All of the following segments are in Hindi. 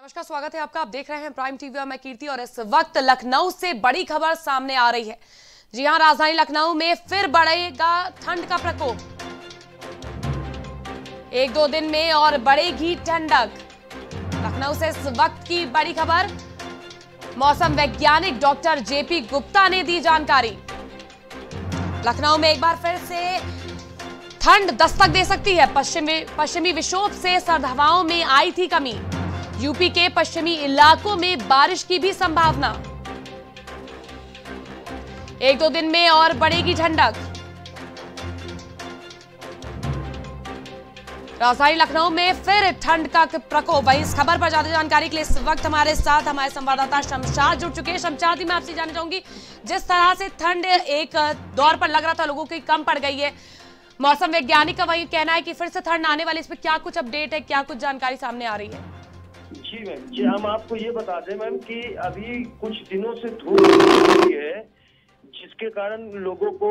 नमस्कार, स्वागत है आपका। आप देख रहे हैं प्राइम टीवी और मैं कीर्ति। और इस वक्त लखनऊ से बड़ी खबर सामने आ रही है। जी हां, राजधानी लखनऊ में फिर बढ़ेगा ठंड का प्रकोप। एक दो दिन में और बढ़ेगी ठंडक। लखनऊ से इस वक्त की बड़ी खबर। मौसम वैज्ञानिक डॉक्टर जेपी गुप्ता ने दी जानकारी। लखनऊ में एक बार फिर से ठंड दस्तक दे सकती है। पश्चिमी विक्षोभ से सर्द हवाओं में आई थी कमी। यूपी के पश्चिमी इलाकों में बारिश की भी संभावना। एक दो दिन में और बढ़ेगी ठंडक। राजधानी लखनऊ में फिर ठंड का प्रकोप। वहीं इस खबर पर ज्यादा जानकारी के लिए इस वक्त हमारे साथ हमारे संवाददाता शमशाद जुड़ चुके हैं। शमशाद जी, मैं आपसे जानना चाहूंगी, जिस तरह से ठंड एक दौर पर लग रहा था लोगों की कम पड़ गई है, मौसम वैज्ञानिक का वही कहना है कि फिर से ठंड आने वाली, इस पर क्या कुछ अपडेट है, क्या कुछ जानकारी सामने आ रही है? जी मैम, जी हम आपको ये बता दें मैम कि अभी कुछ दिनों से धूप हुई है, जिसके कारण लोगों को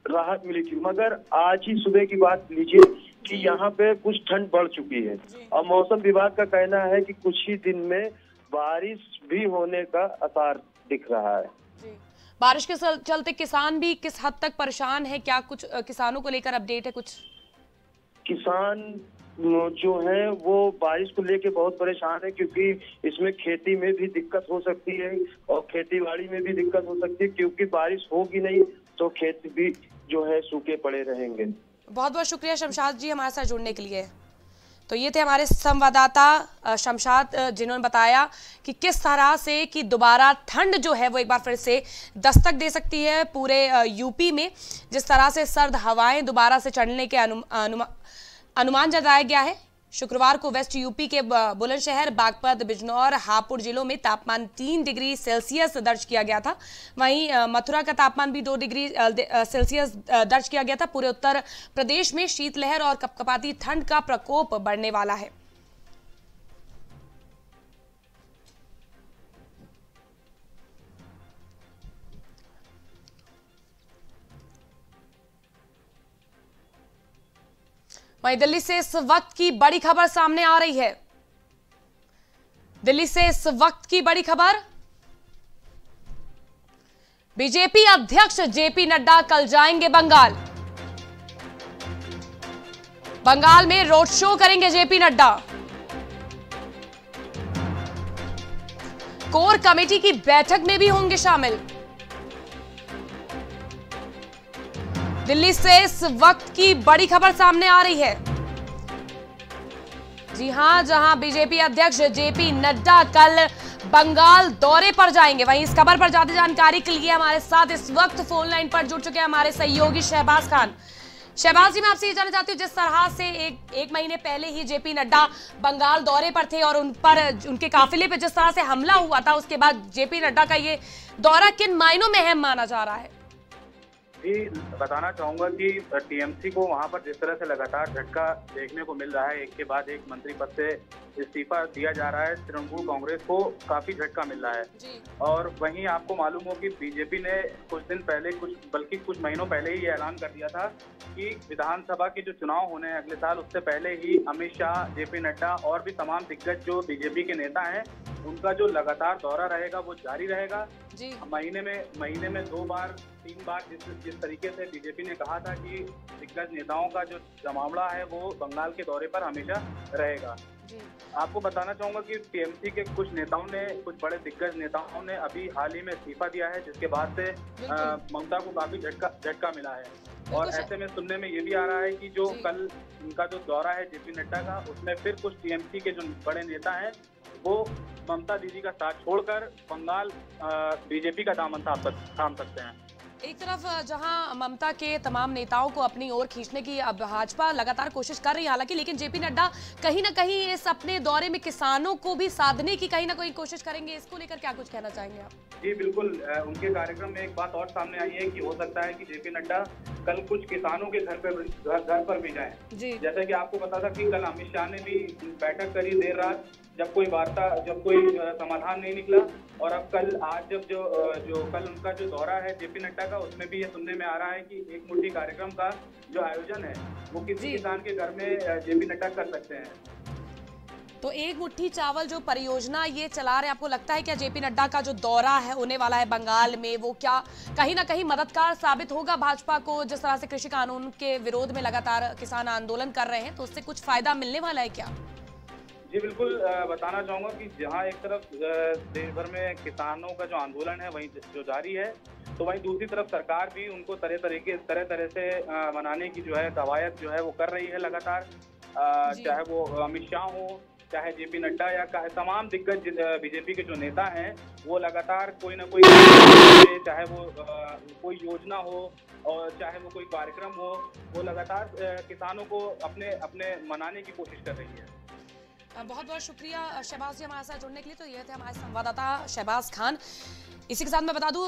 राहत मिली थी। मगर आज ही सुबह की बात लीजिए कि यहाँ पे कुछ ठंड बढ़ चुकी है और मौसम विभाग का कहना है कि कुछ ही दिन में बारिश भी होने का आसार दिख रहा है। बारिश के चलते किसान भी किस हद तक परेशान है? क्या कुछ किसानों को लेकर अपडेट है? कुछ किसान जो है वो बारिश को लेके बहुत परेशान है, क्योंकि इसमें खेती में भी दिक्कत हो सकती है और खेती बाड़ी में भी दिक्कत हो सकती है, क्योंकि बारिश होगी नहीं तो खेत भी जो है सूखे पड़े रहेंगे। बहुत बहुत शुक्रिया शमशाद जी हमारे साथ जुड़ने के लिए। तो ये थे हमारे संवाददाता शमशाद, जिन्होंने बताया कि किस तरह से कि दोबारा ठंड जो है वो एक बार फिर से दस्तक दे सकती है पूरे यूपी में। जिस तरह से सर्द हवाएं दोबारा से चढ़ने के अनुमान जताया गया है। शुक्रवार को वेस्ट यूपी के बुलंदशहर, बागपत, बिजनौर, हापुड़ जिलों में तापमान 3 डिग्री सेल्सियस दर्ज किया गया था। वहीं मथुरा का तापमान भी 2 डिग्री सेल्सियस दर्ज किया गया था। पूरे उत्तर प्रदेश में शीतलहर और कपकपाती ठंड का प्रकोप बढ़ने वाला है। वहीं दिल्ली से इस वक्त की बड़ी खबर सामने आ रही है। दिल्ली से इस वक्त की बड़ी खबर। बीजेपी अध्यक्ष जेपी नड्डा कल जाएंगे बंगाल। बंगाल में रोड शो करेंगे जेपी नड्डा। कोर कमेटी की बैठक में भी होंगे शामिल। दिल्ली से इस वक्त की बड़ी खबर सामने आ रही है। जी हां, जहां बीजेपी अध्यक्ष जेपी नड्डा कल बंगाल दौरे पर जाएंगे। वहीं इस खबर पर ज्यादा जानकारी के लिए हमारे साथ इस वक्त फोन लाइन पर जुड़ चुके हैं हमारे सहयोगी शहबाज खान। शहबाज जी, मैं आपसे ये जानना चाहती हूँ, जिस तरह से एक महीने पहले ही जेपी नड्डा बंगाल दौरे पर थे और उन पर उनके काफिले पर जिस तरह से हमला हुआ था, उसके बाद जेपी नड्डा का ये दौरा किन मायनों में अहम माना जा रहा है? जी, बताना चाहूंगा कि टीएमसी को वहां पर जिस तरह से लगातार झटका देखने को मिल रहा है, एक के बाद एक मंत्री पद से इस्तीफा दिया जा रहा है, तृणमूल कांग्रेस को काफी झटका मिल रहा है। और वहीं आपको मालूम हो कि बीजेपी ने कुछ दिन पहले, बल्कि कुछ महीनों पहले ही ये ऐलान कर दिया था कि विधानसभा के जो चुनाव होने हैं अगले साल, उससे पहले ही अमित शाह, जेपी नड्डा और भी तमाम दिग्गज जो बीजेपी के नेता हैं, उनका जो लगातार दौरा रहेगा वो जारी रहेगा। महीने में 2 बार 3 बार जिस तरीके से बीजेपी ने कहा था कि दिग्गज नेताओं का जो जमावड़ा है वो बंगाल के दौरे पर हमेशा रहेगा। आपको बताना चाहूंगा कि टीएमसी के कुछ बड़े दिग्गज नेताओं ने अभी हाल ही में इस्तीफा दिया है, जिसके बाद से ममता को काफी झटका मिला है। और ऐसे में सुनने में ये भी आ रहा है कि जो कल उनका जो दौरा है जेपी नड्डा का, उसमें फिर कुछ टीएमसी के जो बड़े नेता हैं वो ममता दीदी का साथ छोड़कर बंगाल बीजेपी का दामन थाम सकते हैं। एक तरफ जहां ममता के तमाम नेताओं को अपनी ओर खींचने की अब भाजपा लगातार कोशिश कर रही है हालांकि, लेकिन जेपी नड्डा कहीं ना कहीं इस अपने दौरे में किसानों को भी साधने की कहीं ना कहीं कोशिश करेंगे। इसको लेकर क्या कुछ कहना चाहेंगे आप? जी बिल्कुल, उनके कार्यक्रम में एक बात और सामने आई है कि हो सकता है कि जेपी नड्डा कल कुछ किसानों के घर पर भी जाएं। जैसे कि आपको पता था कि कल अमित शाह ने भी बैठक करी देर रात, जब कोई समाधान नहीं निकला। और अब आज जो कल उनका जो दौरा है जेपी नड्डा का, उसमें भी ये सुनने में आ रहा है कि एक मुट्ठी कार्यक्रम का जो आयोजन है वो किसी किसान के घर में जेपी नड्डा कर सकते हैं। तो एक मुट्ठी चावल जो परियोजना ये चला रहे, आपको लगता है क्या जेपी नड्डा का जो दौरा है होने वाला है बंगाल में, वो क्या कहीं ना कहीं मददगार साबित होगा भाजपा को? जिस तरह से कृषि कानून के विरोध में लगातार किसान आंदोलन कर रहे हैं, तो उससे कुछ फायदा मिलने वाला है क्या? जी बिल्कुल, बताना चाहूंगा कि जहां एक तरफ देश भर में किसानों का जो आंदोलन है वहीं जो जारी है, तो वहीं दूसरी तरफ सरकार भी उनको तरह तरह से मनाने की जो है कवायद जो है वो कर रही है लगातार। चाहे वो अमित शाह हो, चाहे जेपी नड्डा या तमाम दिग्गज बीजेपी के जो नेता हैं, वो लगातार कोई ना कोई, चाहे वो कोई योजना हो और चाहे वो कोई कार्यक्रम हो, वो लगातार किसानों को अपने अपने मनाने की कोशिश कर रही है। बहुत बहुत शुक्रिया शहबाज जी हमारे साथ जुड़ने के लिए। तो ये थे हमारे संवाददाता शहबाज खान। इसी के साथ मैं बता दूं,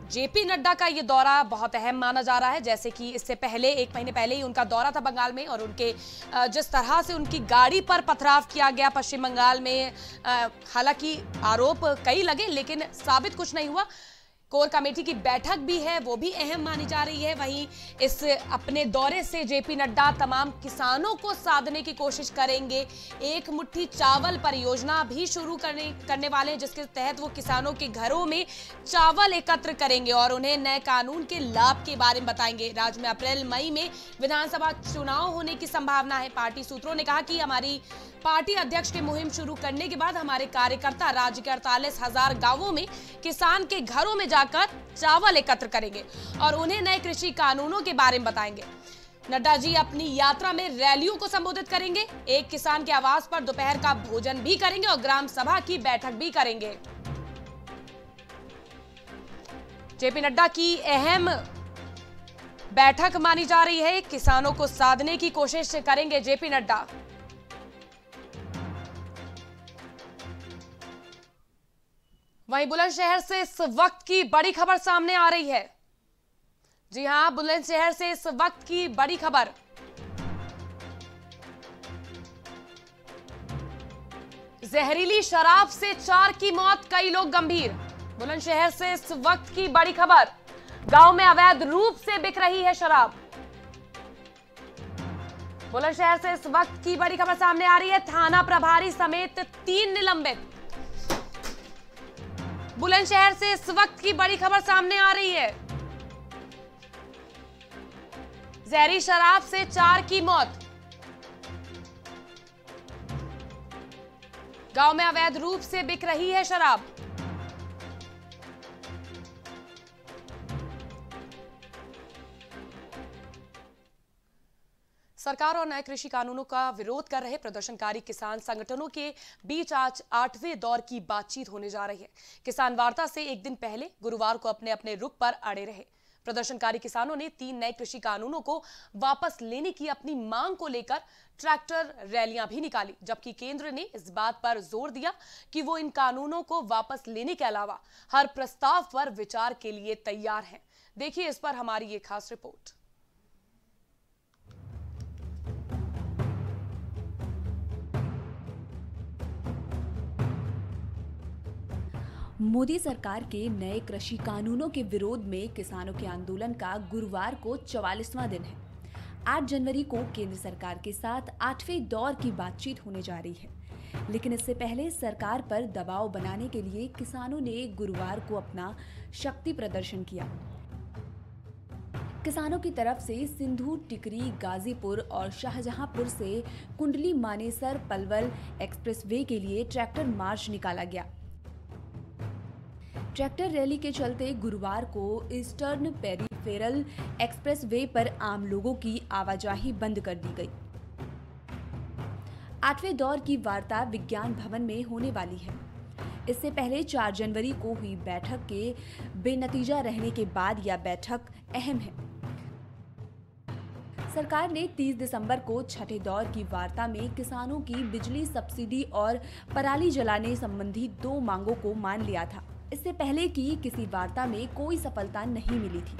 जेपी नड्डा का ये दौरा बहुत अहम माना जा रहा है। जैसे कि इससे पहले 1 महीने पहले ही उनका दौरा था बंगाल में, और उनके जिस तरह से उनकी गाड़ी पर पथराव किया गया पश्चिम बंगाल में, हालांकि आरोप कई लगे लेकिन साबित कुछ नहीं हुआ। कोर कमेटी की बैठक भी है, वो भी अहम मानी जा रही है। वहीं इस अपने दौरे से जेपी नड्डा तमाम किसानों को साधने की कोशिश करेंगे। एक मुट्ठी चावल परियोजना भी शुरू करने वाले हैं, जिसके तहत वो किसानों के घरों में चावल एकत्र करेंगे और उन्हें नए कानून के लाभ के बारे में बताएंगे। राज्य में अप्रैल मई में विधानसभा चुनाव होने की संभावना है। पार्टी सूत्रों ने कहा कि हमारी पार्टी अध्यक्ष की मुहिम शुरू करने के बाद हमारे कार्यकर्ता राज्य के 48,000 गांवों में किसान के घरों में जाकर चावल एकत्र करेंगे और उन्हें नए कृषि कानूनों के बारे में बताएंगे। नड्डा जी अपनी यात्रा में रैलियों को संबोधित करेंगे, एक किसान के आवास पर दोपहर का भोजन भी करेंगे और ग्राम सभा की बैठक भी करेंगे। जेपी नड्डा की अहम बैठक मानी जा रही है। किसानों को साधने की कोशिश करेंगे जेपी नड्डा। वहीं बुलंदशहर से इस वक्त की बड़ी खबर सामने आ रही है। जी हां, बुलंदशहर से इस वक्त की बड़ी खबर। जहरीली शराब से 4 की मौत, कई लोग गंभीर। बुलंदशहर से इस वक्त की बड़ी खबर। गांव में अवैध रूप से बिक रही है शराब। बुलंदशहर से इस वक्त की बड़ी खबर सामने आ रही है। थाना प्रभारी समेत 3 निलंबित। बुलंदशहर से इस वक्त की बड़ी खबर सामने आ रही है। जहरी शराब से 4 की मौत। गांव में अवैध रूप से बिक रही है शराब। सरकार और नए कृषि कानूनों का विरोध कर रहे प्रदर्शनकारी किसान संगठनों के बीच आज 8वें दौर की बातचीत होने जा रही है। किसान वार्ता से एक दिन पहले गुरुवार को अपने अपने रुख पर अड़े रहे। प्रदर्शनकारी किसानों ने 3 नए कृषि कानूनों को वापस लेने की अपनी मांग को लेकर ट्रैक्टर रैलियां भी निकाली, जबकि केंद्र ने इस बात पर जोर दिया कि वो इन कानूनों को वापस लेने के अलावा हर प्रस्ताव पर विचार के लिए तैयार है। देखिए इस पर हमारी ये खास रिपोर्ट। मोदी सरकार के नए कृषि कानूनों के विरोध में किसानों के आंदोलन का गुरुवार को 44वां दिन है। 8 जनवरी को केंद्र सरकार के साथ 8वें दौर की बातचीत होने जा रही है, लेकिन इससे पहले सरकार पर दबाव बनाने के लिए किसानों ने गुरुवार को अपना शक्ति प्रदर्शन किया। किसानों की तरफ से सिंधु, टिकरी, गाजीपुर और शाहजहांपुर से कुंडली मानेसर पलवल एक्सप्रेसवे के लिए ट्रैक्टर मार्च निकाला गया। ट्रैक्टर रैली के चलते गुरुवार को ईस्टर्न पेरीफेरल एक्सप्रेसवे पर आम लोगों की आवाजाही बंद कर दी गई। 8वें दौर की वार्ता विज्ञान भवन में होने वाली है। इससे पहले 4 जनवरी को हुई बैठक के बेनतीजा रहने के बाद यह बैठक अहम है। सरकार ने 30 दिसंबर को 6ठे दौर की वार्ता में किसानों की बिजली सब्सिडी और पराली जलाने संबंधी 2 मांगों को मान लिया था। इससे पहले की किसी वार्ता में कोई सफलता नहीं मिली थी।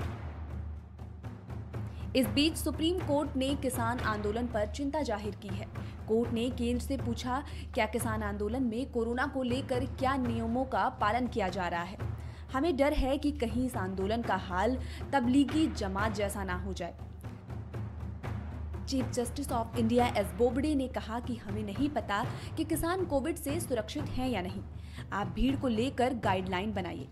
इस बीच सुप्रीम कोर्ट ने किसान आंदोलन पर चिंता जाहिर की है। कोर्ट ने केंद्र से पूछा, क्या किसान आंदोलन में कोरोना को लेकर क्या नियमों का पालन किया जा रहा है? हमें डर है कि कहीं इस आंदोलन का हाल तबलीगी जमात जैसा ना हो जाए। Chief justice of India S Bobde ने कहा कि हमें नहीं पता कि किसान कोविड से सुरक्षित हैं या नहीं। आप भीड़ को लेकर गाइडलाइन बनाइए।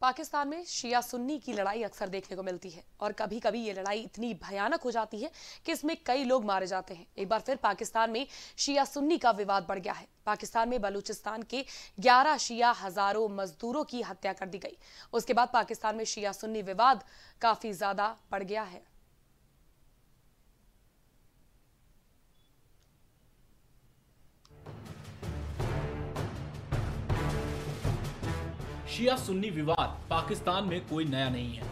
पाकिस्तान में शिया सुन्नी की लड़ाई अक्सर देखने को मिलती है और कभी कभी ये लड़ाई इतनी भयानक हो जाती है कि इसमें कई लोग मारे जाते हैं। एक बार फिर पाकिस्तान में शिया सुन्नी का विवाद बढ़ गया है। पाकिस्तान में बलूचिस्तान के 11 शिया हजारों मजदूरों की हत्या कर दी गई। उसके बाद पाकिस्तान में शिया सुन्नी विवाद काफी ज्यादा बढ़ गया है। शिया सुन्नी विवाद पाकिस्तान में कोई नया नहीं है।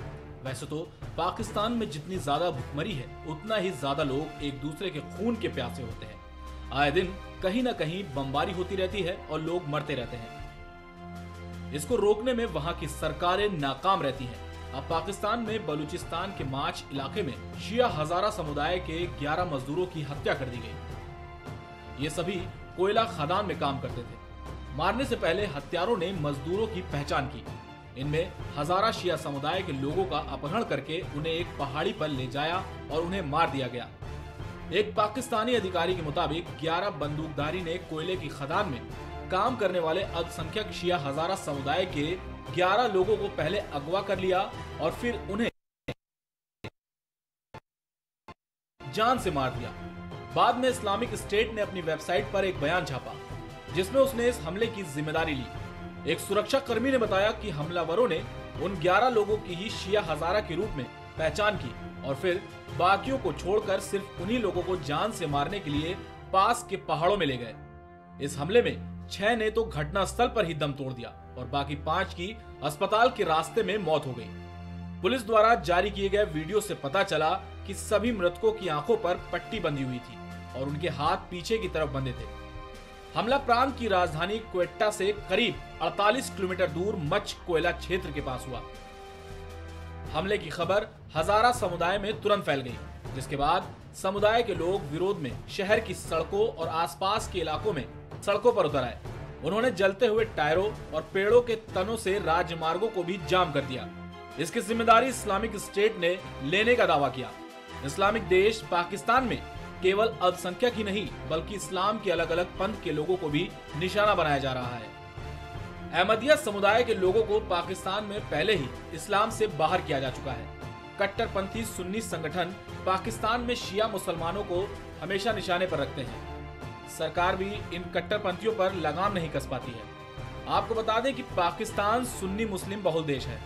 वैसे तो पाकिस्तान में जितनी ज्यादा भुखमरी है उतना ही ज्यादा लोग एक दूसरे के खून के प्यासे होते हैं। आए दिन कहीं न कहीं बमबारी होती रहती है और लोग मरते रहते हैं। इसको रोकने में वहां की सरकारें नाकाम रहती हैं। अब पाकिस्तान में बलूचिस्तान के माच इलाके में शिया हजारा समुदाय के 11 मजदूरों की हत्या कर दी गई। ये सभी कोयला खदान में काम करते थे। मारने से पहले हत्यारों ने मजदूरों की पहचान की। इनमें हजारा शिया समुदाय के लोगों का अपहरण करके उन्हें एक पहाड़ी पर ले जाया और उन्हें मार दिया गया। एक पाकिस्तानी अधिकारी के मुताबिक 11 बंदूकधारी ने कोयले की खदान में काम करने वाले अल्पसंख्यक शिया हजारा समुदाय के 11 लोगों को पहले अगवा कर लिया और फिर उन्हें जान से मार दिया। बाद में इस्लामिक स्टेट ने अपनी वेबसाइट पर एक बयान छापा जिसमें उसने इस हमले की जिम्मेदारी ली। एक सुरक्षा कर्मी ने बताया कि हमलावरों ने उन 11 लोगों की ही शिया हजारा के रूप में पहचान की और फिर बाकियों को छोड़कर सिर्फ उन्हीं लोगों को जान से मारने के लिए पास के पहाड़ों में ले गए। इस हमले में 6 ने तो घटना स्थल पर ही दम तोड़ दिया और बाकी 5 की अस्पताल के रास्ते में मौत हो गई। पुलिस द्वारा जारी किए गए वीडियो से पता चला कि सभी मृतकों की आंखों पर पट्टी बंधी हुई थी और उनके हाथ पीछे की तरफ बंधे थे। हमला प्रांत की राजधानी क्वेटा से करीब 48 किलोमीटर दूर मच कोयला क्षेत्र के पास हुआ। हमले की खबर हजारा समुदाय में तुरंत फैल गई, जिसके बाद समुदाय के लोग विरोध में शहर की सड़कों और आसपास के इलाकों में सड़कों पर उतर आए। उन्होंने जलते हुए टायरों और पेड़ों के तनों से राजमार्गों को भी जाम कर दिया। इसकी जिम्मेदारी इस्लामिक स्टेट ने लेने का दावा किया। इस्लामिक देश पाकिस्तान में केवल अल्पसंख्यक ही नहीं बल्कि इस्लाम के अलग अलग पंथ के लोगों को भी निशाना बनाया जा रहा है। अहमदिया समुदाय के लोगों को पाकिस्तान में पहले ही इस्लाम से बाहर किया जा चुका है। कट्टरपंथी सुन्नी संगठन पाकिस्तान में शिया मुसलमानों को हमेशा निशाने पर रखते हैं। सरकार भी इन कट्टरपंथियों पर लगाम नहीं कस पाती है। आपको बता दें कि पाकिस्तान सुन्नी मुस्लिम बहुल देश है।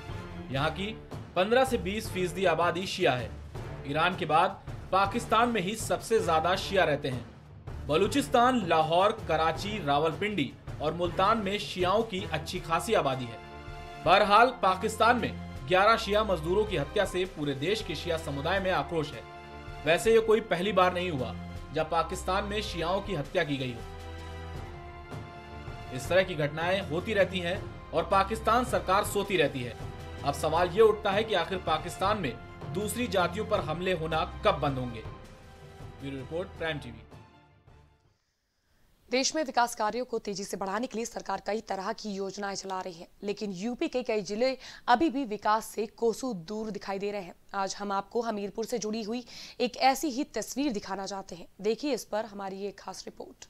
यहाँ की 15 से 20% आबादी शिया है। ईरान के बाद पाकिस्तान में ही सबसे ज्यादा शिया रहते हैं। बलूचिस्तान, लाहौर, कराची, रावलपिंडी और मुल्तान में शियाओं की अच्छी खासी आबादी है। बहरहाल पाकिस्तान में 11 शिया मजदूरों की हत्या से पूरे देश के शिया समुदाय में आक्रोश है। वैसे ये कोई पहली बार नहीं हुआ जब पाकिस्तान में शियाओं की हत्या की गई हो। इस तरह की घटनाएं होती रहती हैं और पाकिस्तान सरकार सोती रहती है। अब सवाल ये उठता है कि आखिर पाकिस्तान में दूसरी जातियों पर हमले होना कब बंद होंगे। Bureau report, prime TV. देश में विकास कार्यों को तेजी से बढ़ाने के लिए सरकार कई तरह की योजनाएं चला रही है, लेकिन यूपी के कई जिले अभी भी विकास से कोसों दूर दिखाई दे रहे हैं। आज हम आपको हमीरपुर से जुड़ी हुई एक ऐसी ही तस्वीर दिखाना चाहते हैं। देखिए इस पर हमारी ये खास रिपोर्ट।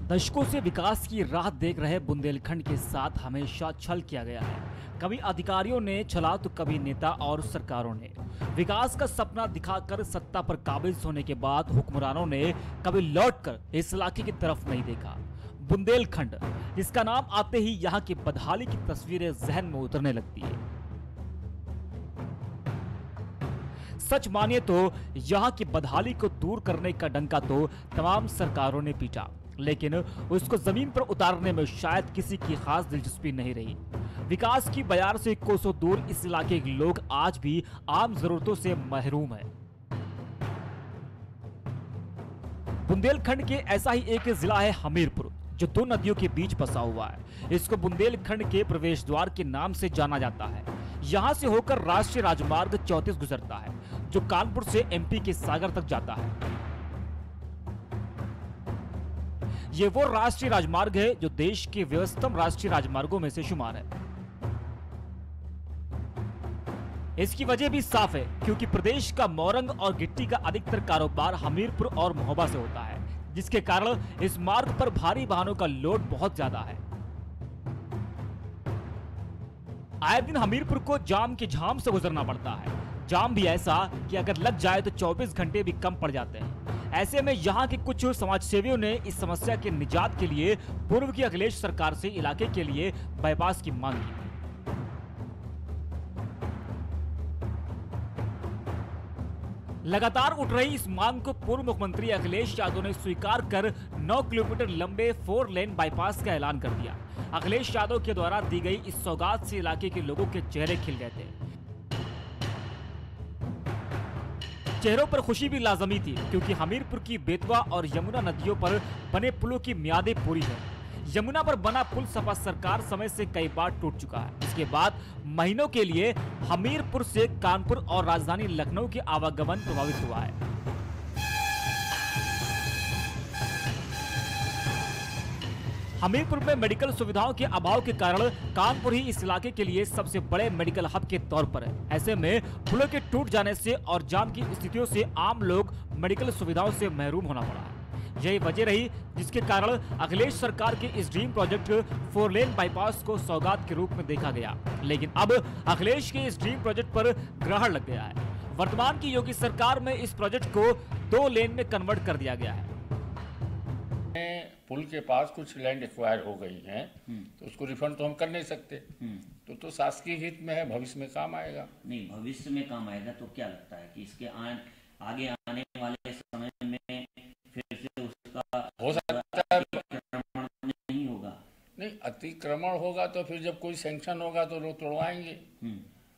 दशकों से विकास की राह देख रहे बुंदेलखंड के साथ हमेशा छल किया गया है। कभी अधिकारियों ने छला तो कभी नेता और सरकारों ने। विकास का सपना दिखाकर सत्ता पर काबिज होने के बाद हुक्मरानों ने कभी लौटकर इस इलाके की तरफ नहीं देखा। बुंदेलखंड, इसका नाम आते ही यहाँ की बदहाली की तस्वीरें जहन में उतरने लगती है। सच मानिए तो यहाँ की बदहाली को दूर करने का डंका तो तमाम सरकारों ने पीटा, लेकिन उसको जमीन पर उतारने में शायद किसी की खास दिलचस्पी नहीं रही। विकास की बयार से कोसों दूर इस इलाके के लोग आज भी आम जरूरतों से महरूम हैं। बुंदेलखंड के ऐसा ही एक जिला है हमीरपुर, जो दो नदियों के बीच बसा हुआ है। इसको बुंदेलखंड के प्रवेश द्वार के नाम से जाना जाता है। यहाँ से होकर राष्ट्रीय राजमार्ग 34 गुजरता है, जो कानपुर से एमपी के सागर तक जाता है। ये वो राष्ट्रीय राजमार्ग है जो देश के व्यस्तम राष्ट्रीय राजमार्गों में से शुमार है। इसकी वजह भी साफ है, क्योंकि प्रदेश का मोरंग और गिट्टी का अधिकतर कारोबार हमीरपुर और महोबा से होता है, जिसके कारण इस मार्ग पर भारी वाहनों का लोड बहुत ज्यादा है। आए दिन हमीरपुर को जाम की झाम से गुजरना पड़ता है। जाम भी ऐसा कि अगर लग जाए तो 24 घंटे भी कम पड़ जाते हैं। ऐसे में यहाँ के कुछ समाजसेवियों ने इस समस्या के निजात के लिए पूर्व की अखिलेश सरकार से इलाके के लिए बाईपास की मांग की। लगातार उठ रही इस मांग को पूर्व मुख्यमंत्री अखिलेश यादव ने स्वीकार कर 9 किलोमीटर लंबे 4 लेन बाईपास का ऐलान कर दिया। अखिलेश यादव के द्वारा दी गई इस सौगात से इलाके के लोगों के चेहरे खिल गए थे। चेहरों पर खुशी भी लाजमी थी, क्योंकि हमीरपुर की बेतवा और यमुना नदियों पर बने पुलों की मियादें पूरी है। यमुना पर बना पुल सपा सरकार समय से कई बार टूट चुका है। इसके बाद महीनों के लिए हमीरपुर से कानपुर और राजधानी लखनऊ के आवागमन प्रभावित हुआ है। हमीरपुर में मेडिकल सुविधाओं के अभाव के कारण कानपुर ही इस इलाके के लिए सबसे बड़े मेडिकल हब के तौर पर है। ऐसे में पुलों के टूट जाने से और जाम की स्थितियों से आम लोग मेडिकल सुविधाओं से महरूम होना पड़ा है। यही वजह रही जिसके कारण अखिलेश सरकार के इस ड्रीम प्रोजेक्ट 4 लेन बाईपास को सौगात के रूप में देखा गया। लेकिन अब अखिलेश के इस ड्रीम प्रोजेक्ट पर ग्रहण लग गया है। वर्तमान की योगी सरकार में इस प्रोजेक्ट को 2 लेन में कन्वर्ट कर दिया गया है। पुल के पास कुछ लैंड एक्वायर हो गई है, तो उसको रिफंड तो हम कर नहीं सकते। तो शासकीय हित में है, भविष्य में काम आएगा। नहीं, भविष्य में काम आएगा तो क्या लगता है कि इसके आगे आने वाले समय में फिर से उसका हो सकता है अतिक्रमण नहीं होगा? नहीं, अतिक्रमण होगा तो फिर जब कोई सैंक्शन होगा तो लोग तोड़वाएंगे।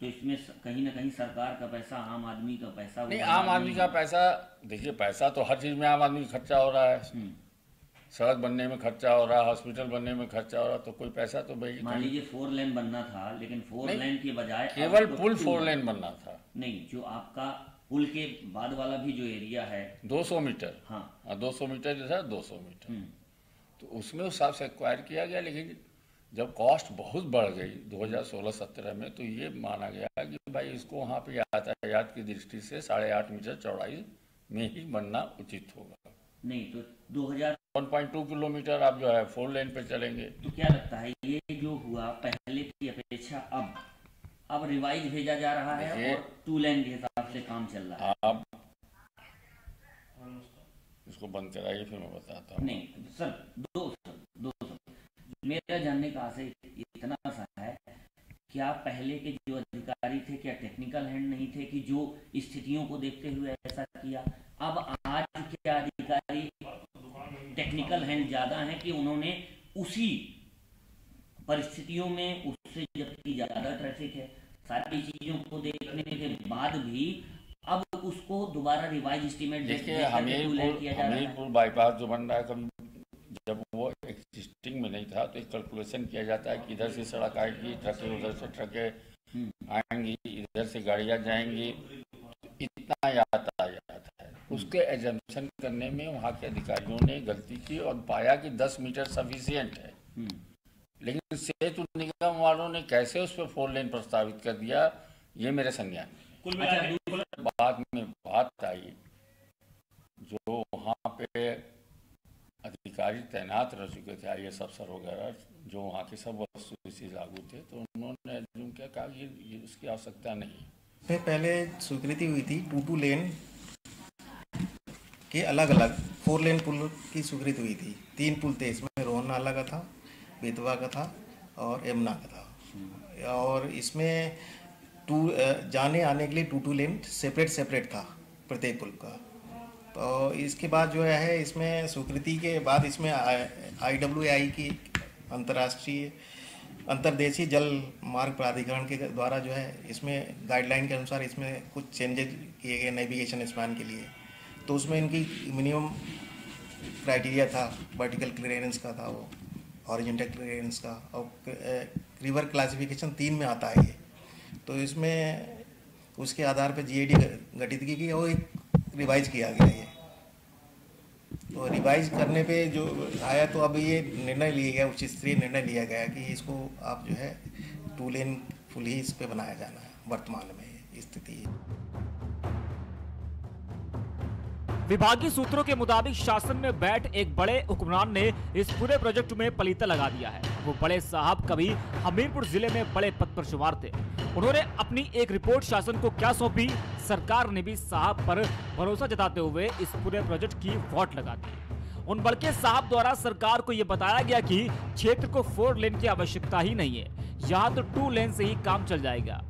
तो इसमें कहीं ना कहीं सरकार का पैसा, आम आदमी का पैसा, नहीं, आम आदमी का पैसा, देखिए पैसा तो हर चीज में आम आदमी का खर्चा हो रहा है। सड़क बनने में खर्चा हो रहा है, हॉस्पिटल बनने में खर्चा हो रहा है, तो कोई पैसा तो भाई। मान लीजिए 4 लेन बनना था, लेकिन 4 लेन के बजाय केवल पुल 4 लेन बनना था। नहीं, जो आपका पुल के बाद वाला भी जो एरिया है 200 मीटर, हाँ 200 मीटर जैसा 200 मीटर, तो उसमें उस हिसाब से एक्वायर किया गया। लेकिन जब कॉस्ट बहुत बढ़ गई 2016-17 में, तो ये माना गया कि भाई इसको वहाँ पे यातायात की दृष्टि से 8.5 मीटर चौड़ाई में ही बनना उचित होगा। नहीं तो 1.2 किलोमीटर आप जो है 4 लेन पे चलेंगे। तो क्या लगता है ये जो हुआ पहले की अपेक्षा अब रिवाइज भेजा जा रहा है और 2 लेन के हिसाब से काम चल रहा है? आप इसको बंद कराइए, फिर मैं बताता हूँ। नहीं सर, दो मेरा जानने का आशय इतना सा है, क्या पहले के जो अधिकारी थे क्या टेक्निकल हैंड नहीं थे कि जो स्थितियों को देखते हुए ऐसा किया? अब आज क्या अधिकारी टेक्निकल हैंड ज्यादा हैं कि उन्होंने उसी परिस्थितियों में, उससे जबकि ज्यादा ट्रैफिक है, सारी चीजों को देखने के बाद भी अब उसको दोबारा रिवाइज एस्टीमेट देखिए, हमीरपुर बाईपास जो बन रहा है, कभी जब वो एग्जिस्टिंग में नहीं था तो एक कैलकुलेशन किया जाता है कि इधर से सड़क आएगी, ट्रकें उधर से ट्रकें आएंगी, इधर से गाड़ियां जाएंगी, इतना यातायात है। उसके एजम्पशन करने में वहाँ के अधिकारियों ने गलती की और पाया कि 10 मीटर सफिशिएंट है। लेकिन सेतु निगम वालों ने कैसे उस पर 4 लेन प्रस्तावित कर दिया, ये मेरे संज्ञान में। बाद में बात आई, जो वहाँ पे अधिकारी तैनात रह चुके थे, IAS अफसर वगैरह, जो वहाँ के सब वस्तु लागू थे, तो उन्होंने एज्यूम किया, कहा ये उसकी आवश्यकता नहीं। पहले स्वीकृति हुई थी 2 लेन के अलग अलग 4 लेन पुल की स्वीकृति हुई थी। 3 पुल थे इसमें, रोहन नाला का था, बेतवा का था और यमुना का था। और इसमें जाने आने के लिए 2 लेन सेपरेट था प्रत्येक पुल का। तो इसके बाद जो है, इसमें स्वीकृति के बाद इसमें IWAI की अंतर्राष्ट्रीय अंतर्देशीय जल मार्ग प्राधिकरण के द्वारा जो है, इसमें गाइडलाइन के अनुसार इसमें कुछ चेंजेस किए गए नेविगेशन स्पैन के लिए। तो उसमें इनकी मिनिमम क्राइटेरिया था, वर्टिकल क्लियरेंस का था वो हॉरिजॉन्टल क्लियरेंस का, और रिवर क्लासिफिकेशन 3 में आता है ये। तो इसमें उसके आधार पर GAD गठित की गई और एक रिवाइज किया गया ये। तो रिवाइज करने पे जो आया तो अब ये निर्णय लिया गया, उच्च स्तरीय निर्णय लिया गया कि इसको आप जो है 2 लेन पुल ही इस पे बनाया जाना है। वर्तमान में ये स्थिति है। विभागीय सूत्रों के मुताबिक शासन में बैठ एक बड़े हुक्मरान ने इस पूरे प्रोजेक्ट में पलीता लगा दिया है। वो बड़े साहब कभी हमीरपुर जिले में बड़े पद पर शुमार थे। उन्होंने अपनी एक रिपोर्ट शासन को क्या सौंपी, सरकार ने भी साहब पर भरोसा जताते हुए इस पूरे प्रोजेक्ट की वोट लगा दी। उन बड़के साहब द्वारा सरकार को यह बताया गया कि क्षेत्र को 4 लेन की आवश्यकता ही नहीं है, यहाँ तो 2 लेन से ही काम चल जाएगा।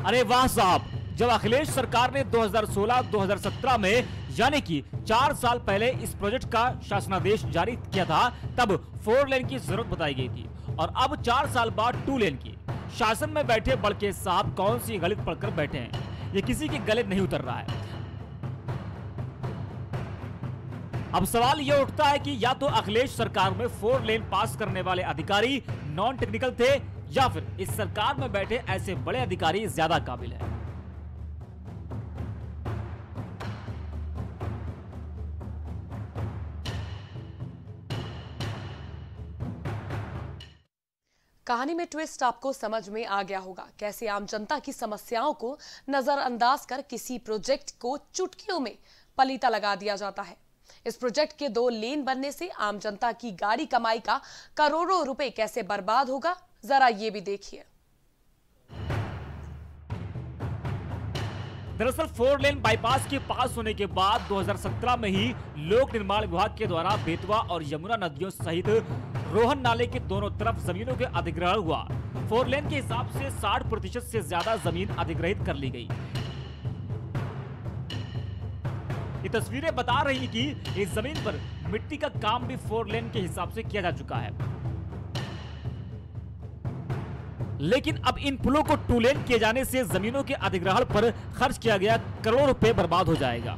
अरे वाह साहब, जब अखिलेश सरकार ने 2016-2017 में यानी कि 4 साल पहले इस प्रोजेक्ट का शासनादेश जारी किया था, तब 4 लेन की जरूरत बताई गई थी और अब 4 साल बाद 2 लेन की। शासन में बैठे बड़के साहब कौन सी गलत पढ़कर बैठे हैं, ये किसी के गले नहीं उतर रहा है। अब सवाल यह उठता है कि या तो अखिलेश सरकार में 4 लेन पास करने वाले अधिकारी नॉन टेक्निकल थे या फिर इस सरकार में बैठे ऐसे बड़े अधिकारी ज्यादा काबिल हैं। कहानी में ट्विस्ट आपको समझ में आ गया होगा, कैसे आम जनता की समस्याओं को नजरअंदाज कर किसी प्रोजेक्ट को चुटकियों में पलीता लगा दिया जाता है। इस प्रोजेक्ट के 2 लेन बनने से आम जनता की गाड़ी कमाई का करोड़ों रुपए कैसे बर्बाद होगा, जरा ये भी देखिए। दरअसल 4 लेन बाईपास के पास होने के बाद 2017 में ही लोक निर्माण विभाग के द्वारा बेतवा और यमुना नदियों सहित रोहन नाले के दोनों तरफ जमीनों के अधिग्रहण हुआ। 4 लेन के हिसाब से 60% से ज्यादा जमीन अधिग्रहित कर ली गई। ये तस्वीरें बता रही कि इस जमीन पर मिट्टी का काम भी 4 लेन के हिसाब से किया जा चुका है। लेकिन अब इन पुलों को 2 लेन किए जाने से जमीनों के अधिग्रहण पर खर्च किया गया करोड़ों रुपए बर्बाद हो जाएगा।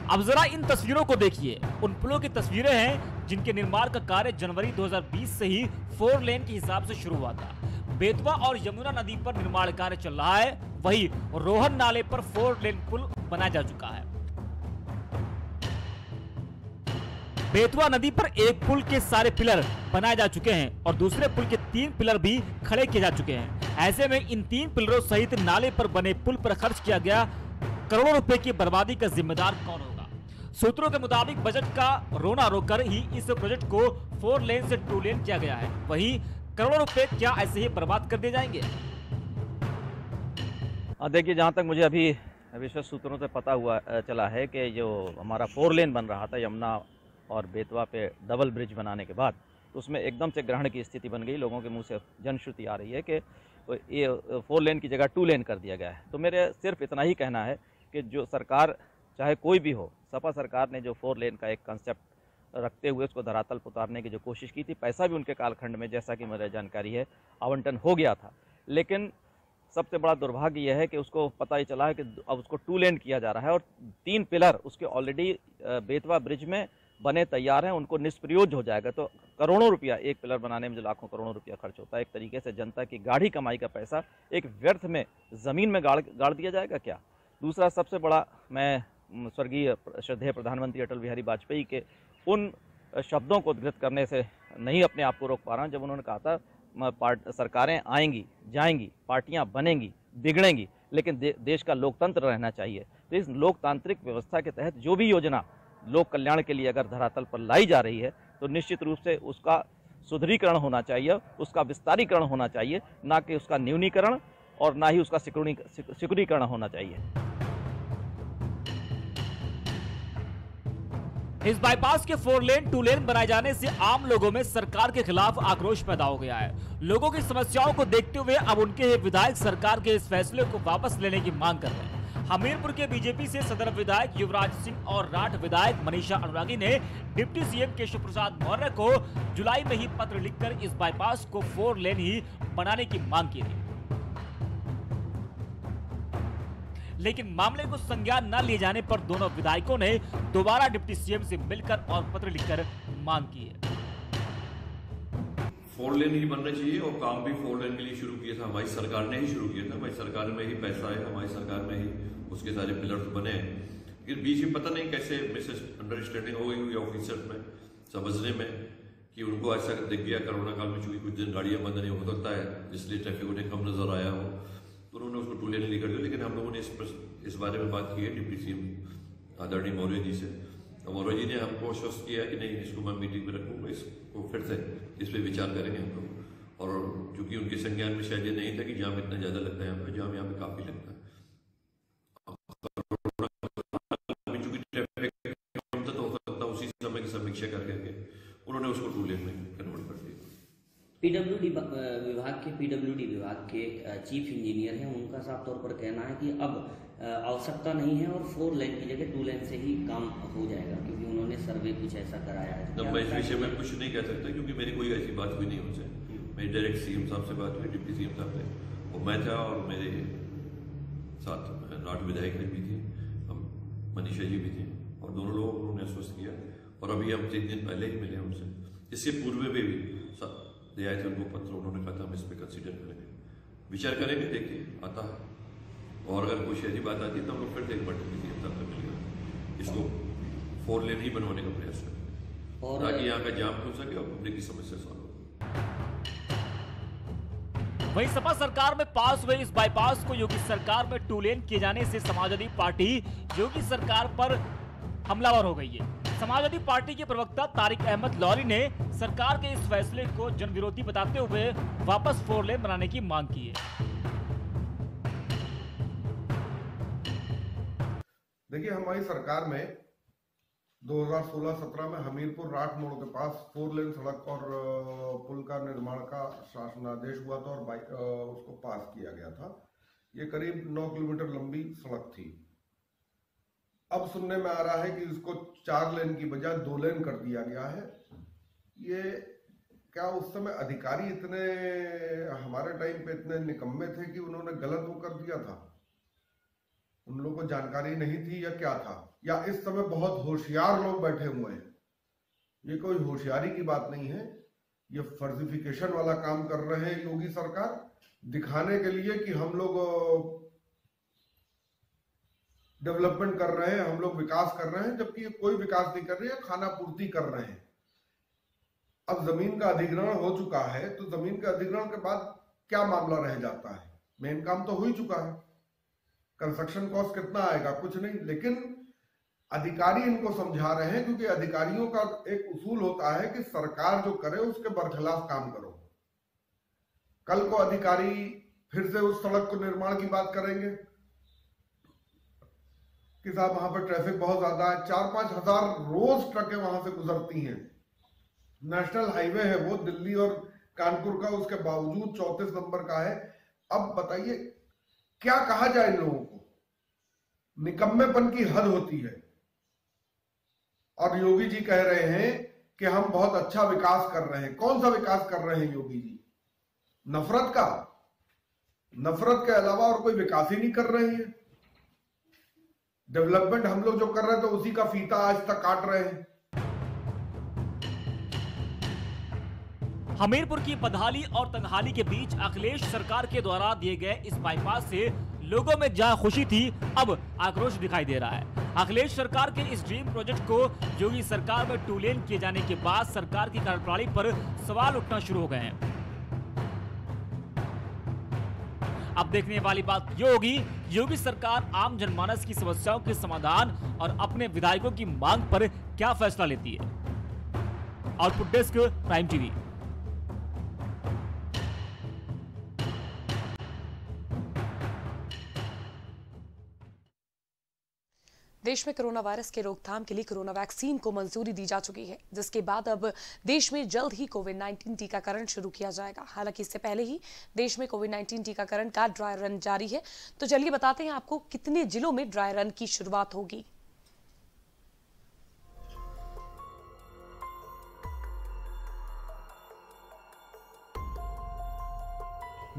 अब जरा इन तस्वीरों को देखिए। उन पुलों की तस्वीरें हैं जिनके निर्माण का कार्य जनवरी 2020 से ही 4 लेन के हिसाब से शुरू हुआ था। बेतवा और यमुना नदी पर निर्माण कार्य चल रहा है, वहीं रोहन नाले पर 4 लेन पुल बनाया जा चुका है। बेतवा नदी पर एक पुल के सारे पिलर बनाए जा चुके हैं और दूसरे पुल के 3 पिलर भी खड़े किए जा चुके हैं। ऐसे में इन 3 पिलरों सहित नाले पर बने पुल पर खर्च किया गया करोड़ों रुपए की बर्बादी का जिम्मेदार कौन होगा? सूत्रों के मुताबिक बजट का रोना रोकर ही इस प्रोजेक्ट को 4 लेन से 2 लेन किया गया है। वहीं करोड़ों रुपए क्या ऐसे ही बर्बाद कर दिए जाएंगे? देखिए, जहां तक मुझे अभी विशेष सूत्रों से पता हुआ चला है कि जो हमारा 4 लेन बन रहा था यमुना और बेतवा पे डबल ब्रिज बनाने के बाद, तो उसमें एकदम से ग्रहण की स्थिति बन गई। लोगों के मुंह से जनश्रुति आ रही है कि ये 4 लेन की जगह 2 लेन कर दिया गया है। तो मेरे सिर्फ इतना ही कहना है कि जो सरकार चाहे कोई भी हो, सपा सरकार ने जो 4 लेन का एक कंसेप्ट रखते हुए उसको धरातल पर उतारने की जो कोशिश की थी, पैसा भी उनके कालखंड में, जैसा कि मुझे जानकारी है, आवंटन हो गया था। लेकिन सबसे बड़ा दुर्भाग्य यह है कि उसको पता ही चला है कि अब उसको 2 लेन किया जा रहा है और 3 पिलर उसके ऑलरेडी बेतवा ब्रिज में बने तैयार हैं, उनको निष्प्रयोज्य हो जाएगा। तो करोड़ों रुपया एक पिलर बनाने में जो लाखों करोड़ों रुपया खर्च होता है, एक तरीके से जनता की गाढ़ी कमाई का पैसा एक व्यर्थ में ज़मीन में गाड़ दिया जाएगा क्या? दूसरा सबसे बड़ा, मैं स्वर्गीय श्रद्धेय प्रधानमंत्री अटल बिहारी वाजपेयी के उन शब्दों को उद्धृत करने से नहीं अपने आप को रोक पा रहा हूँ, जब उन्होंने कहा था सरकारें आएंगी जाएंगी, पार्टियां बनेंगी बिगड़ेंगी, लेकिन देश का लोकतंत्र रहना चाहिए। तो इस लोकतांत्रिक व्यवस्था के तहत जो भी योजना लोक कल्याण के लिए अगर धरातल पर लाई जा रही है, तो निश्चित रूप से उसका सुदृढ़ीकरण होना चाहिए, उसका विस्तारीकरण होना चाहिए, ना कि उसका न्यूनीकरण और ना ही उसका सिकुड़ीकरण होना चाहिए। इस बाईपास के 4 लेन 2 लेन बनाए जाने से आम लोगों में सरकार के खिलाफ आक्रोश पैदा हो गया है। लोगों की समस्याओं को देखते हुए अब उनके विधायक सरकार के इस फैसले को वापस लेने की मांग कर रहे हैं। हमीरपुर के बीजेपी से सदर विधायक युवराज सिंह और राठ विधायक मनीषा अनुरागी ने डिप्टी सीएम केशव प्रसाद मौर्य को जुलाई में ही पत्र लिखकर इस बाईपास को 4 लेन ही बनाने की मांग की थी। लेकिन मामले को संज्ञान न लिए जाने पर दोनों विधायकों ने दोबारा डिप्टी सीएम से मिलकर और पत्र लिखकर मांग की है। 4 लेन ही बनना चाहिए और काम भी 4 लेन के लिए शुरू किया था, हमारी सरकार ने ही शुरू किया था, हमारी सरकार में ही पैसा है, हमारी सरकार में ही उसके सारे पिलर्स बने हैं। लेकिन बीच में पता नहीं कैसे मिसअंडरस्टैंडिंग हो गई ऑफिसर्स में समझने में कि उनको ऐसा दिख गया कोरोना काल में, चूंकि कुछ दिन गाड़ियां बंद नहीं हो सकता है इसलिए ट्रैफिक उन्हें कम नजर आया हो, तो उन्होंने उसको 2 लेन लेकर दिया। लेकिन हम लोगों ने इस बारे में बात की है डिप्टी सीएम आदरणीय मौर्य जी से, तो मौर्य जी ने हमको आश्वस्त किया कि नहीं, इसको मैं मीटिंग में रखूंगा, इसको फिर से इस पर विचार करेंगे हम लोग। और चूंकि उनके संज्ञान में शायद ये नहीं था कि जाम इतना ज्यादा लगता है यहाँ पे, जाम यहाँ पे काफी लगता है, चूंकि ट्रैफिक कम था तो हो सकता उसी समय की समीक्षा करके उन्होंने उसको 2 लेन में कन्वर्ट कर दिया। पीडब्ल्यूडी विभाग के चीफ इंजीनियर हैं, उनका साफ तौर पर कहना है कि अब आवश्यकता नहीं है और 4 लेन की जगह 2 लेन से ही काम हो जाएगा, क्योंकि उन्होंने सर्वे कुछ ऐसा कराया है। तो मैं इस विषय में कुछ नहीं कह सकता क्योंकि मेरी कोई ऐसी बात हुई नहीं उनसे। मेरी डायरेक्ट सीएम साहब से बात हुई, डिप्टी सीएम साहब से, और मैं था और मेरे साथ 8 विधायक भी थे, हम मनीषा जी भी थे, और दोनों लोगों को उन्होंने आश्वस्त किया। और अभी हम 3 दिन पहले ही मिले उनसे, इससे पूर्व में भी दे आए थे उनको पत्र, उन्होंने कहा था हम इस पर कंसिडर करेंगे, विचार करेंगे, देखिए आता है, और अगर कोई ऐसी बात आती है तो हम लोग फिर से एक बार मिलेगा, इसको 4 लेन ही बनवाने का प्रयास करें और ताकि यहाँ का जाम हो सके और पब्लिक की समस्या सॉल्व हो। वहीं सपा सरकार में पास हुए इस बाईपास को योगी सरकार में 2 लेन किए जाने से समाजवादी पार्टी योगी सरकार पर हमलावर हो गई है। समाजवादी पार्टी के प्रवक्ता तारिक अहमद लौरी ने सरकार के इस फैसले को जनविरोधी बताते हुए वापस 4 लेन बनाने की मांग की है। देखिए, हमारी सरकार में 2016-17 में हमीरपुर राठ मोड़ के पास 4 लेन सड़क और पुल का निर्माण का शासनादेश हुआ था और उसको पास किया गया था। ये करीब 9 किलोमीटर लंबी सड़क थी। अब सुनने में आ रहा है कि इसको 4 लेन की बजाय 2 लेन कर दिया गया है। ये क्या उस समय अधिकारी इतने हमारे टाइम पे इतने निकम्मे थे कि उन्होंने गलत वो कर दिया था? उन लोगों को जानकारी नहीं थी या क्या था? या इस समय बहुत होशियार लोग बैठे हुए हैं? ये कोई होशियारी की बात नहीं है, ये फर्जिफिकेशन वाला काम कर रहे हैं योगी सरकार, दिखाने के लिए कि हम लोग डेवलपमेंट कर रहे हैं, हम लोग विकास कर रहे हैं, जबकि ये कोई विकास नहीं कर रही है, खाना पूर्ति कर रहे हैं। अब जमीन का अधिग्रहण हो चुका है तो जमीन के अधिग्रहण के बाद क्या मामला रह जाता है? मेन काम तो हो ही चुका है। कंस्ट्रक्शन कॉस्ट कितना आएगा? कुछ नहीं। लेकिन अधिकारी इनको समझा रहे हैं, क्योंकि अधिकारियों का एक उसूल होता है कि सरकार जो करे उसके बरखिलाफ काम करो। कल को अधिकारी फिर से उस सड़क को निर्माण की बात करेंगे कि साहब वहां पर ट्रैफिक बहुत ज्यादा है, 4-5 हजार रोज ट्रकें वहां से गुजरती हैं, नेशनल हाईवे है वो, दिल्ली और कानपुर का, उसके बावजूद 34 नंबर का है। अब बताइए क्या कहा जाए इन लोगों को? निकम्मेपन की हद होती है। और योगी जी कह रहे हैं कि हम बहुत अच्छा विकास कर रहे हैं। कौन सा विकास कर रहे हैं योगी जी? नफरत का? नफरत के अलावा और कोई विकास ही नहीं कर रहे हैं। डेवलपमेंट हम लोग जो कर रहे हैं तो उसी का फीता आज तक काट रहे हैं। हमीरपुर की बदहाली और तंगहाली के बीच अखिलेश सरकार के द्वारा दिए गए इस बाईपास से लोगों में जहां खुशी थी, अब आक्रोश दिखाई दे रहा है। अखिलेश सरकार के इस ड्रीम प्रोजेक्ट को योगी सरकार में 2 लेन किए जाने के बाद सरकार की कार्यप्रणाली पर सवाल उठना शुरू हो गए हैं। अब देखने वाली बात ये होगी, योगी सरकार आम जनमानस की समस्याओं के समाधान और अपने विधायकों की मांग पर क्या फैसला लेती है। Output desk, prime TV. देश में कोरोना वायरस के रोकथाम के लिए कोरोना वैक्सीन को मंजूरी दी जा चुकी है, जिसके बाद अब देश में जल्द ही कोविड-19 टीकाकरण शुरू किया जाएगा। हालांकि इससे पहले ही देश में कोविड-19 टीकाकरण का ड्राई रन जारी है। तो चलिए बताते हैं आपको कितने जिलों में ड्राई रन की शुरुआत होगी।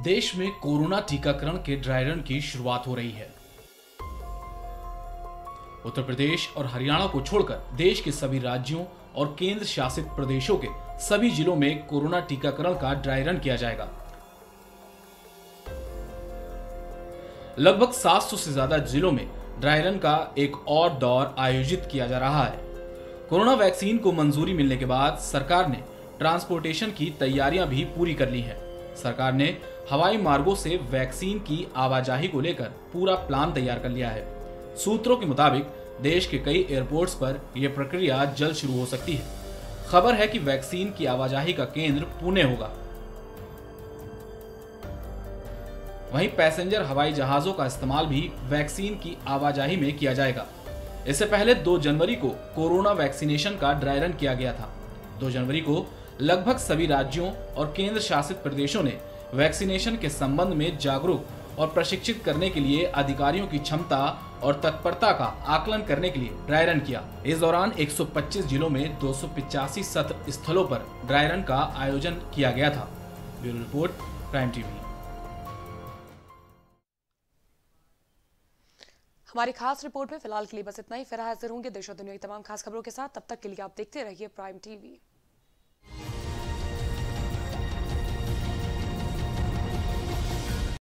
देश में कोरोना टीकाकरण के ड्राई रन की शुरुआत हो रही है। उत्तर प्रदेश और हरियाणा को छोड़कर देश के सभी राज्यों और केंद्र शासित प्रदेशों के सभी जिलों में कोरोना टीकाकरण का ड्राई रन किया जाएगा। लगभग 700 से ज्यादा जिलों में ड्राई रन का एक और दौर आयोजित किया जा रहा है। कोरोना वैक्सीन को मंजूरी मिलने के बाद सरकार ने ट्रांसपोर्टेशन की तैयारियां भी पूरी कर ली हैं। सरकार ने हवाई मार्गों से वैक्सीन की आवाजाही को लेकर पूरा प्लान तैयार कर लिया है। सूत्रों के मुताबिक देश के कई एयरपोर्ट्स पर यह प्रक्रिया जल्द शुरू हो सकती है। खबर है कि वैक्सीन की आवाजाही का केंद्र पुणे होगा। वहीं पैसेंजर हवाई जहाजों का इस्तेमाल भी वैक्सीन की आवाजाही में किया जाएगा। इससे पहले 2 जनवरी को कोरोना वैक्सीनेशन का ड्राई रन किया गया था। 2 जनवरी को लगभग सभी राज्यों और केंद्र शासित प्रदेशों ने वैक्सीनेशन के संबंध में जागरूक और प्रशिक्षित करने के लिए अधिकारियों की क्षमता और तत्परता का आकलन करने के लिए ड्राई रन किया। इस दौरान 125 जिलों में 285 सत्र स्थलों पर ड्राई रन का आयोजन किया गया था। Bureau report, prime TV. हमारी खास रिपोर्ट में फिलहाल के लिए बस इतना ही। फिर हाजिर होंगे देश और दुनिया की तमाम खास खबरों के साथ। तब तक के लिए आप देखते रहिए प्राइम टीवी।